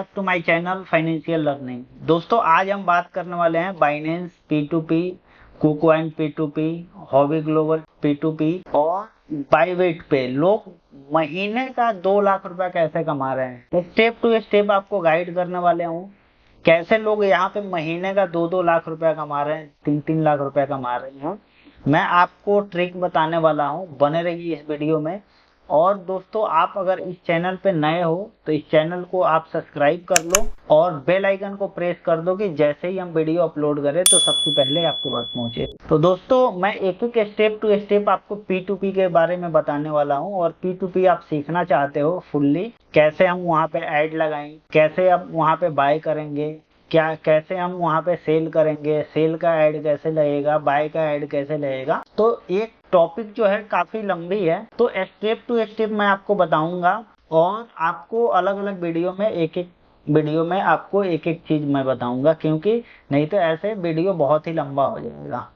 Back to my channel financial learning. दोस्तों आज हम बात करने वाले हैं Binance P2P, KuCoin P2P, hobby global P2P और बाइबिट पे लोग महीने का 2 लाख रुपया कैसे कमा रहे हैं। तो स्टेप टू स्टेप आपको गाइड करने वाले हूँ कैसे लोग यहाँ पे महीने का 2-2 लाख रुपया कमा रहे हैं, 3-3 लाख रुपया कमा रहे हैं। मैं आपको ट्रिक बताने वाला हूँ, बने रहिए इस वीडियो में। और दोस्तों आप अगर इस चैनल पे नए हो तो इस चैनल को आप सब्सक्राइब कर लो और बेल आइकन को प्रेस कर दो कि जैसे ही हम वीडियो अपलोड करें तो सबसे पहले आपके पास पहुंचे। तो दोस्तों मैं एक एक स्टेप टू स्टेप आपको P2P के बारे में बताने वाला हूं। और P2P आप सीखना चाहते हो फुल्ली, कैसे हम वहां पे ऐड लगाएं, कैसे हम वहां पे बाय करेंगे, कैसे हम वहां पे सेल करेंगे, सेल का ऐड कैसे लगेगा, बाय का ऐड कैसे लगेगा। तो एक टॉपिक जो है काफी लंबी है, तो स्टेप टू स्टेप मैं आपको बताऊंगा और आपको अलग अलग वीडियो में आपको एक एक चीज मैं बताऊंगा, क्योंकि नहीं तो ऐसे वीडियो बहुत ही लंबा हो जाएगा।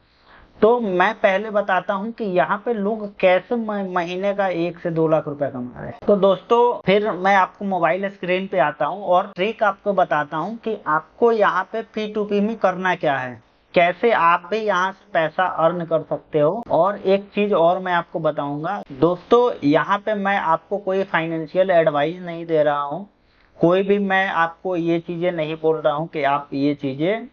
तो मैं पहले बताता हूं कि यहाँ पे लोग कैसे महीने का 1 से 2 लाख रुपया कमा रहे हैं। तो दोस्तों फिर मैं आपको मोबाइल स्क्रीन पे आता हूं और ट्रिक आपको बताता हूं कि आपको यहाँ पे P2P में करना क्या है, कैसे आप भी यहाँ से पैसा अर्न कर सकते हो। और एक चीज और मैं आपको बताऊंगा दोस्तों, यहाँ पे मैं आपको कोई फाइनेंशियल एडवाइस नहीं दे रहा हूँ, कोई भी मैं आपको ये चीजें नहीं बोल रहा हूँ कि आप ये चीजें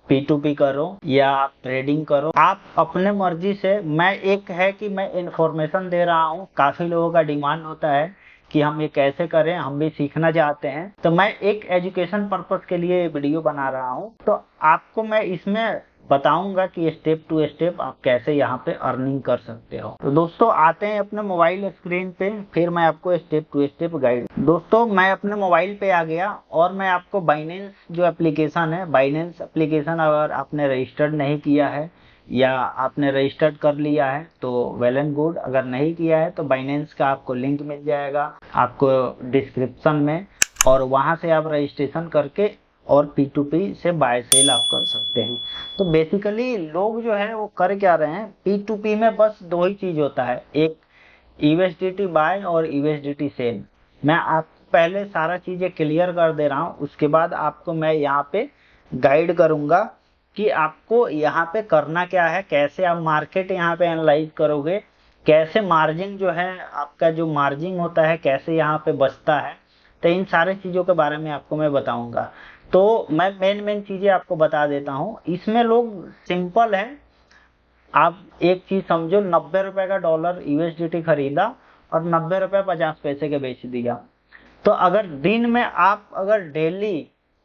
P2P करो या आप ट्रेडिंग करो, आप अपने मर्जी से। मैं एक है कि मैं इंफॉर्मेशन दे रहा हूँ, काफी लोगों का डिमांड होता है कि हम ये कैसे करें, हम भी सीखना चाहते हैं, तो मैं एक एजुकेशन पर्पस के लिए वीडियो बना रहा हूँ। तो आपको मैं इसमें बताऊंगा कि स्टेप टू स्टेप आप कैसे यहाँ पे अर्निंग कर सकते हो। तो दोस्तों आते हैं अपने मोबाइल स्क्रीन पे, फिर मैं आपको स्टेप टू स्टेप गाइड। दोस्तों मैं अपने मोबाइल पे आ गया और मैं आपको बाइनेंस जो एप्लीकेशन है, बाइनेंस एप्लीकेशन अगर आपने रजिस्टर्ड नहीं किया है या आपने रजिस्टर्ड कर लिया है तो वेल एंड गुड, अगर नहीं किया है तो बाइनेंस का आपको लिंक मिल जाएगा आपको डिस्क्रिप्शन में, और वहां से आप रजिस्ट्रेशन करके और P2P से बाय सेल आप कर सकते हैं। तो बेसिकली लोग जो है वो कर क्या रहे हैं, P2P में बस 2 ही चीज होता है, एक USDT बाय और USDT सेल। मैं आपको पहले सारा चीजें क्लियर कर दे रहा हूँ, उसके बाद आपको मैं यहाँ पे गाइड करूंगा कि आपको यहाँ पे करना क्या है, कैसे आप मार्केट यहाँ पे एनालाइज करोगे, कैसे मार्जिन जो है आपका जो मार्जिन होता है कैसे यहाँ पे बचता है। तो इन सारे चीजों के बारे में आपको मैं बताऊंगा। तो मैं मेन चीजें आपको बता देता हूँ। इसमें लोग सिंपल है, आप एक चीज समझो, 90 रुपए का डॉलर USDT खरीदा और 90 रुपए 50 पैसे के बेच दिया। तो अगर दिन में आप अगर डेली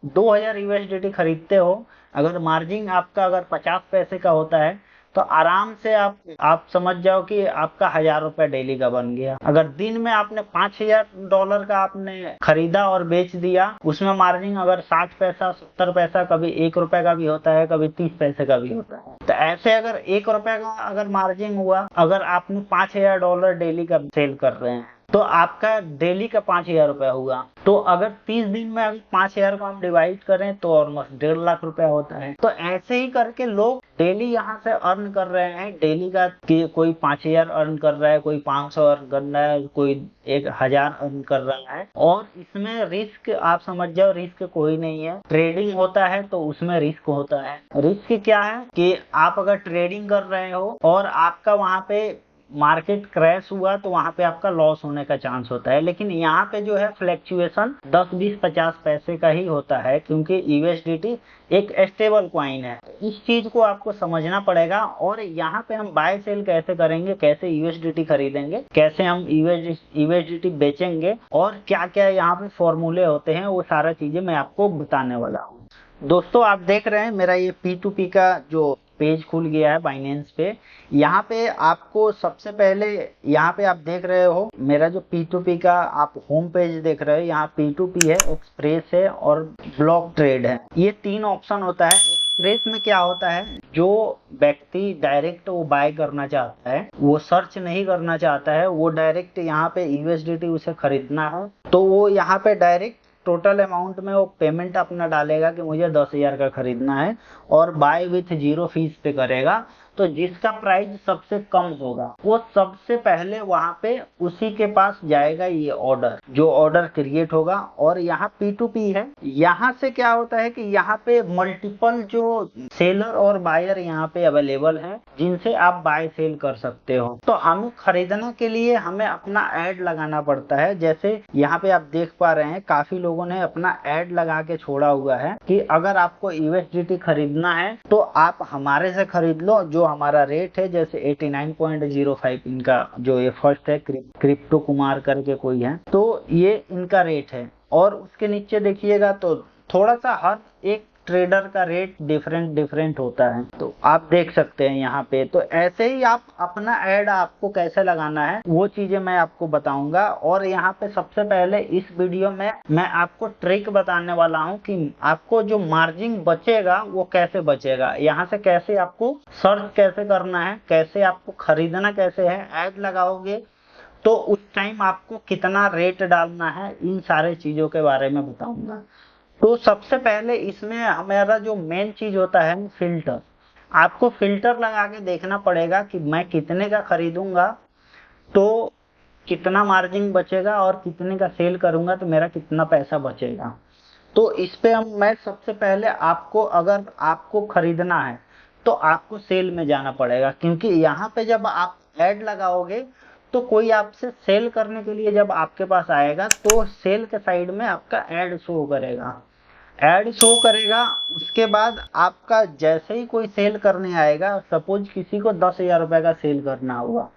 2000 USDT खरीदते हो, अगर मार्जिन आपका अगर 50 पैसे का होता है तो आराम से आप समझ जाओ कि आपका 1000 रुपए डेली का बन गया। अगर दिन में आपने $5000 का आपने खरीदा और बेच दिया, उसमें मार्जिन अगर 60 पैसा 70 पैसा, कभी 1 रुपए का भी होता है, कभी 30 पैसे का भी होता है। तो ऐसे अगर 1 रुपए का अगर मार्जिन हुआ, अगर आपने $5000 डेली का सेल कर रहे हैं तो आपका डेली का 5000 रुपया हुआ। तो अगर 30 दिन में अगर 5000 को हम डिवाइड करें तो ऑलमोस्ट 1.5 लाख रुपया होता है। तो ऐसे ही करके लोग डेली यहाँ से अर्न कर रहे हैं, डेली का कि कोई 5000 अर्न कर रहा है, कोई 500 अर्न कर रहा है, कोई 1000 अर्न कर रहा है। और इसमें रिस्क आप समझ जाओ, रिस्क कोई नहीं है। ट्रेडिंग होता है तो उसमें रिस्क होता है। रिस्क क्या है कि आप अगर ट्रेडिंग कर रहे हो और आपका वहां पे मार्केट क्रैश हुआ तो वहां पे आपका लॉस होने का चांस होता है। लेकिन यहाँ पे जो है फ्लैक्चुएशन 10, 20, 50 पैसे का ही होता है, क्योंकि USDT एक स्टेबल कॉइन है। इस चीज को आपको समझना पड़ेगा। और यहाँ पे हम बाय सेल कैसे करेंगे, कैसे USDT खरीदेंगे, कैसे हम USDT बेचेंगे और क्या क्या यहाँ पे फॉर्मूले होते हैं, वो सारा चीजें मैं आपको बताने वाला हूँ। दोस्तों आप देख रहे हैं मेरा ये P2P का जो पेज खुल गया है बाइनेंस पे। यहाँ पे आपको सबसे पहले यहाँ पे आप देख रहे हो मेरा जो P2P का आप होम पेज देख रहे हो, यहाँ P2P है, एक्सप्रेस है और ब्लॉक ट्रेड है। ये 3 ऑप्शन होता है। एक्सप्रेस में क्या होता है, जो व्यक्ति डायरेक्ट वो बाय करना चाहता है, वो सर्च नहीं करना चाहता है, वो डायरेक्ट यहाँ पे USDT उसे खरीदना है, तो वो यहाँ पे डायरेक्ट टोटल अमाउंट में वो पेमेंट अपना डालेगा कि मुझे 10,000 का खरीदना है और बाय विथ 0 फीस पे करेगा। तो जिसका प्राइस सबसे कम होगा वो सबसे पहले वहां पे उसी के पास जाएगा ये ऑर्डर, जो ऑर्डर क्रिएट होगा। और यहाँ P2P है, यहाँ से क्या होता है कि यहाँ पे मल्टीपल जो सेलर और बायर यहाँ पे अवेलेबल है जिनसे आप बाय सेल कर सकते हो। तो हमें खरीदने के लिए हमें अपना ऐड लगाना पड़ता है। जैसे यहाँ पे आप देख पा रहे हैं काफी लोगों ने अपना ऐड लगा के छोड़ा हुआ है कि अगर आपको USDT खरीदना है तो आप हमारे से खरीद लो, जो हमारा रेट है जैसे 89.05 इनका जो ये फर्स्ट है क्रिप्टो कुमार करके कोई है, तो ये इनका रेट है। और उसके नीचे देखिएगा तो थोड़ा सा हर एक ट्रेडर का रेट डिफरेंट होता है, तो आप देख सकते हैं यहाँ पे। तो ऐसे ही आप अपना ऐड आपको कैसे लगाना है वो चीजें मैं आपको बताऊंगा। और यहाँ पे सबसे पहले इस वीडियो में मैं आपको ट्रिक बताने वाला हूँ कि आपको जो मार्जिन बचेगा वो कैसे बचेगा, यहाँ से कैसे आपको सर्च कैसे करना है, कैसे आपको खरीदना कैसे है, ऐड लगाओगे तो उस टाइम आपको कितना रेट डालना है, इन सारे चीजों के बारे में बताऊंगा। तो सबसे पहले इसमें हमारा जो मेन चीज होता है फिल्टर। आपको फिल्टर लगा के देखना पड़ेगा कि मैं कितने का खरीदूंगा तो कितना मार्जिन बचेगा और कितने का सेल करूंगा तो मेरा कितना पैसा बचेगा। तो इस पे मैं सबसे पहले आपको, अगर आपको खरीदना है तो आपको सेल में जाना पड़ेगा, क्योंकि यहाँ पे जब आप ऐड लगाओगे तो कोई आपसे सेल करने के लिए जब आपके पास आएगा तो सेल के साइड में आपका ऐड शो करेगा, ऐड शो करेगा। उसके बाद आपका जैसे ही कोई सेल करने आएगा, सपोज किसी को 10,000 रुपए का सेल करना होगा,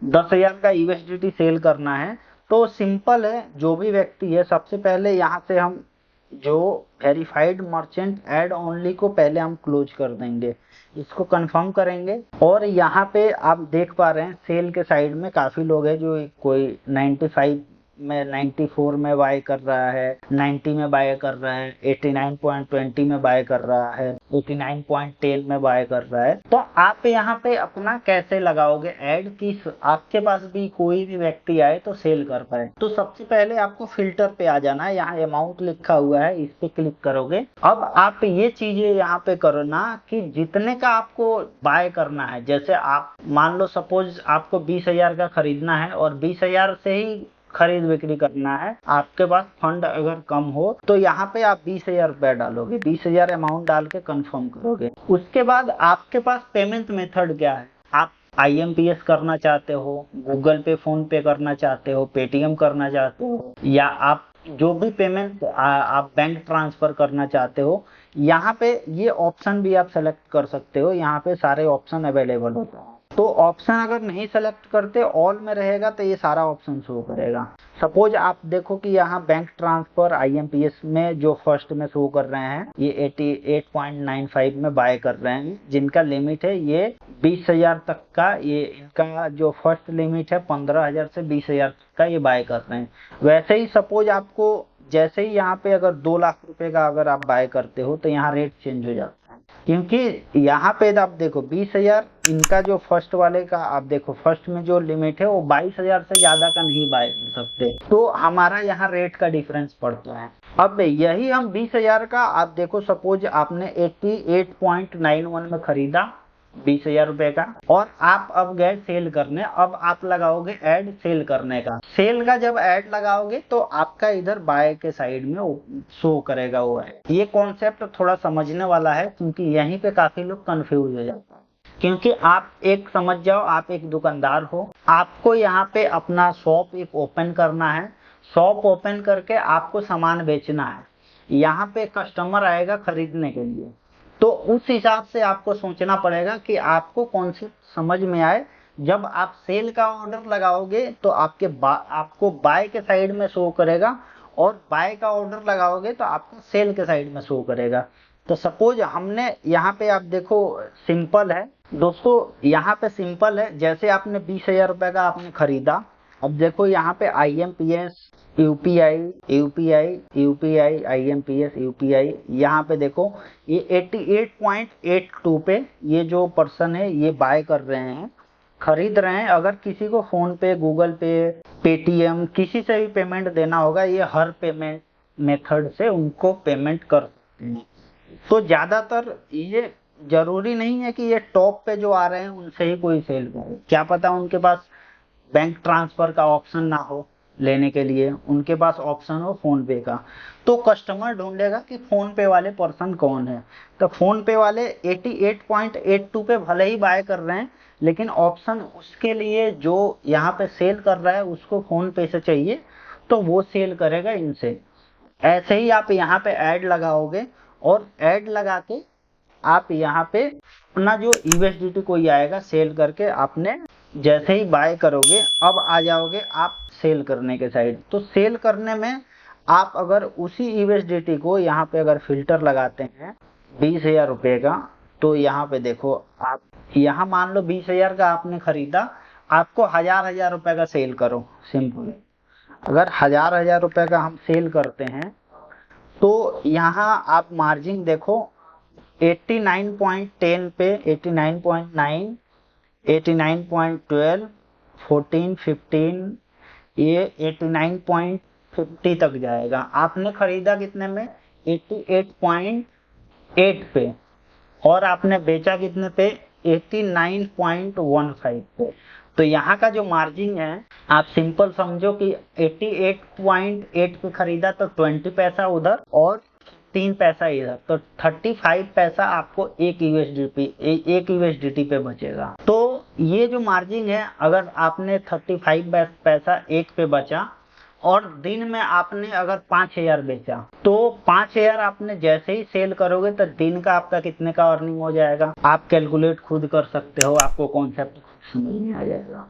10,000 का USDT सेल करना है, तो सिंपल है, जो भी व्यक्ति है सबसे पहले यहाँ से हम जो वेरीफाइड मर्चेंट ऐड ओनली को पहले हम क्लोज कर देंगे, इसको कंफर्म करेंगे। और यहाँ पे आप देख पा रहे हैं सेल के साइड में काफी लोग हैं, जो कोई 95 में 94 में बाय कर रहा है, 90 में बाय कर रहा है, 89.20 में बाय कर रहा है, 89.10 में बाय कर रहा है। तो आप यहाँ पे अपना कैसे लगाओगे ऐड कि आपके पास भी कोई भी व्यक्ति आए तो सेल कर पाए। तो सबसे पहले आपको फिल्टर पे आ जाना है, यहाँ अमाउंट लिखा हुआ है, इस पे क्लिक करोगे। अब आप ये चीजें यहाँ पे करो ना कि जितने का आपको बाय करना है, जैसे आप मान लो सपोज आपको 20,000 का खरीदना है और 20,000 से ही खरीद बिक्री करना है, आपके पास फंड अगर कम हो तो यहाँ पे आप 20,000 रुपया डालोगे, 20,000 अमाउंट डाल के कंफर्म करोगे। उसके बाद आपके पास पेमेंट मेथड क्या है, आप IMPS करना चाहते हो, गूगल पे फोन पे करना चाहते हो, पेटीएम करना चाहते हो, या आप जो भी पेमेंट आप बैंक ट्रांसफर करना चाहते हो, यहाँ पे ये ऑप्शन भी आप सेलेक्ट कर सकते हो। यहाँ पे सारे ऑप्शन अवेलेबल होता है। तो ऑप्शन अगर नहीं सेलेक्ट करते ऑल में रहेगा तो ये सारा ऑप्शन शो करेगा। सपोज आप देखो कि यहाँ बैंक ट्रांसफर IMPS में जो फर्स्ट में शो कर रहे हैं ये 88.95 में बाय कर रहे हैं, जिनका लिमिट है ये 20,000 तक का, ये इनका जो फर्स्ट लिमिट है 15,000 से 20,000 का ये बाय कर रहे हैं। वैसे ही सपोज आपको जैसे ही यहाँ पे अगर 2 लाख रुपए का अगर आप बाय करते हो तो यहाँ रेट चेंज हो जाता है, क्योंकि यहाँ पे आप देखो 20,000 इनका जो फर्स्ट वाले का, आप देखो फर्स्ट में जो लिमिट है वो 22,000 से ज्यादा का नहीं बाय कर सकते, तो हमारा यहाँ रेट का डिफरेंस पड़ता है। अब यही हम 20,000 का, आप देखो सपोज आपने 88.91 में खरीदा 20,000 रुपए का, और आप अब गए सेल करने। अब आप लगाओगे ऐड सेल करने का। सेल का जब ऐड लगाओगे तो आपका इधर बाय के साइड में शो करेगा वो ऐड। ये कॉन्सेप्ट थोड़ा समझने वाला है, क्योंकि यहीं पे काफी लोग कंफ्यूज हो जाता है। क्योंकि आप एक समझ जाओ, आप एक दुकानदार हो, आपको यहाँ पे अपना शॉप एक ओपन करना है। शॉप ओपन करके आपको सामान बेचना है, यहाँ पे कस्टमर आएगा खरीदने के लिए, तो उस हिसाब से आपको सोचना पड़ेगा कि आपको कौन सी समझ में आए। जब आप सेल का ऑर्डर लगाओगे तो आपको बाय के साइड में शो करेगा, और बाय का ऑर्डर लगाओगे तो आपको सेल के साइड में शो करेगा। तो सपोज हमने यहाँ पे, आप देखो सिंपल है दोस्तों, यहाँ पे सिंपल है। जैसे आपने 20,000 रुपए का आपने खरीदा, अब देखो यहाँ पे IMPS UPI IMPS UPI, यहाँ पे देखो ये 88.82 पे ये जो पर्सन है ये बाय कर रहे हैं, खरीद रहे हैं। अगर किसी को फोन पे, गूगल पे, पेटीएम किसी से भी पेमेंट देना होगा, ये हर पेमेंट मेथड से उनको पेमेंट कर सकते हैं। तो ज्यादातर ये जरूरी नहीं है कि ये टॉप पे जो आ रहे हैं उनसे ही कोई सेल करे, क्या पता उनके पास बैंक ट्रांसफर का ऑप्शन ना हो लेने के लिए, उनके पास ऑप्शन हो फोन पे का, तो कस्टमर ढूंढेगा कि फोन पे वाले पर्सन कौन है। तो फोन पे वाले 88.82 पे भले ही बाय कर रहे हैं, लेकिन ऑप्शन उसके लिए जो यहाँ पे सेल कर रहा है उसको फोन पे से चाहिए, तो वो सेल करेगा इनसे। ऐसे ही आप यहाँ पे ऐड लगाओगे और ऐड लगा के आप यहाँ पे अपना जो यूएसडीटी कोई आएगा सेल करके, आपने जैसे ही बाय करोगे अब आ जाओगे आप सेल करने के साइड। तो सेल करने में आप अगर उसी यूएसडीटी को यहाँ पे अगर फिल्टर लगाते हैं 20,000 रुपये का, तो यहाँ पे देखो आप यहाँ मान लो 20,000 का आपने खरीदा, आपको हजार रुपए का सेल करो सिंपल। अगर हजार रुपए का हम सेल करते हैं तो यहाँ आप मार्जिन देखो 89.10 पे 89.9, 89.12, 14, 15, ये 89.50 तक जाएगा। आपने खरीदा कितने में? 88.8 पे, और आपने बेचा कितने पे? 89.15 पे। तो यहाँ का जो मार्जिन है आप सिंपल समझो कि 88.8 पे खरीदा तो 20 पैसा उधर और 3 पैसा इधर, तो 35 पैसा आपको एक यूएसडीटी पे बचेगा। तो ये जो मार्जिन है, अगर आपने 35 पैसा एक पे बचा और दिन में आपने अगर 5,000 बेचा, तो 5,000 आपने जैसे ही सेल करोगे तो दिन का आपका कितने का अर्निंग हो जाएगा, आप कैलकुलेट खुद कर सकते हो, आपको कॉन्सेप्ट समझ में आ जाएगा।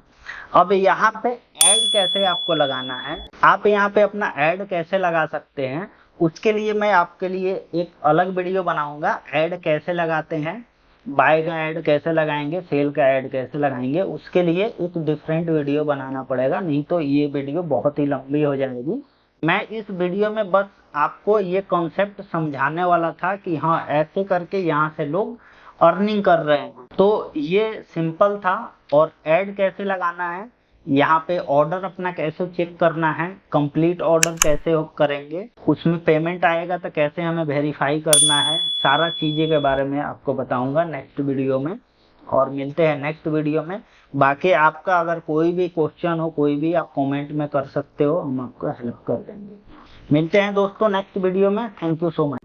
अब यहाँ पे ऐड कैसे आपको लगाना है, आप यहाँ पे अपना ऐड कैसे लगा सकते हैं, उसके लिए मैं आपके लिए एक अलग वीडियो बनाऊंगा। ऐड कैसे लगाते हैं, बाय का ऐड कैसे लगाएंगे, सेल का ऐड कैसे लगाएंगे, उसके लिए एक डिफरेंट वीडियो बनाना पड़ेगा, नहीं तो ये वीडियो बहुत ही लंबी हो जाएगी। मैं इस वीडियो में बस आपको ये कॉन्सेप्ट समझाने वाला था कि हाँ ऐसे करके यहाँ से लोग अर्निंग कर रहे हैं। तो ये सिंपल था। और ऐड कैसे लगाना है, यहाँ पे ऑर्डर अपना कैसे चेक करना है, कंप्लीट ऑर्डर कैसे करेंगे, उसमें पेमेंट आएगा तो कैसे हमें वेरीफाई करना है, सारा चीज़ें के बारे में आपको बताऊंगा नेक्स्ट वीडियो में। और मिलते हैं नेक्स्ट वीडियो में। बाकी आपका अगर कोई भी क्वेश्चन हो, कोई भी आप कमेंट में कर सकते हो, हम आपको हेल्प कर देंगे। मिलते हैं दोस्तों नेक्स्ट वीडियो में। Thank you so much.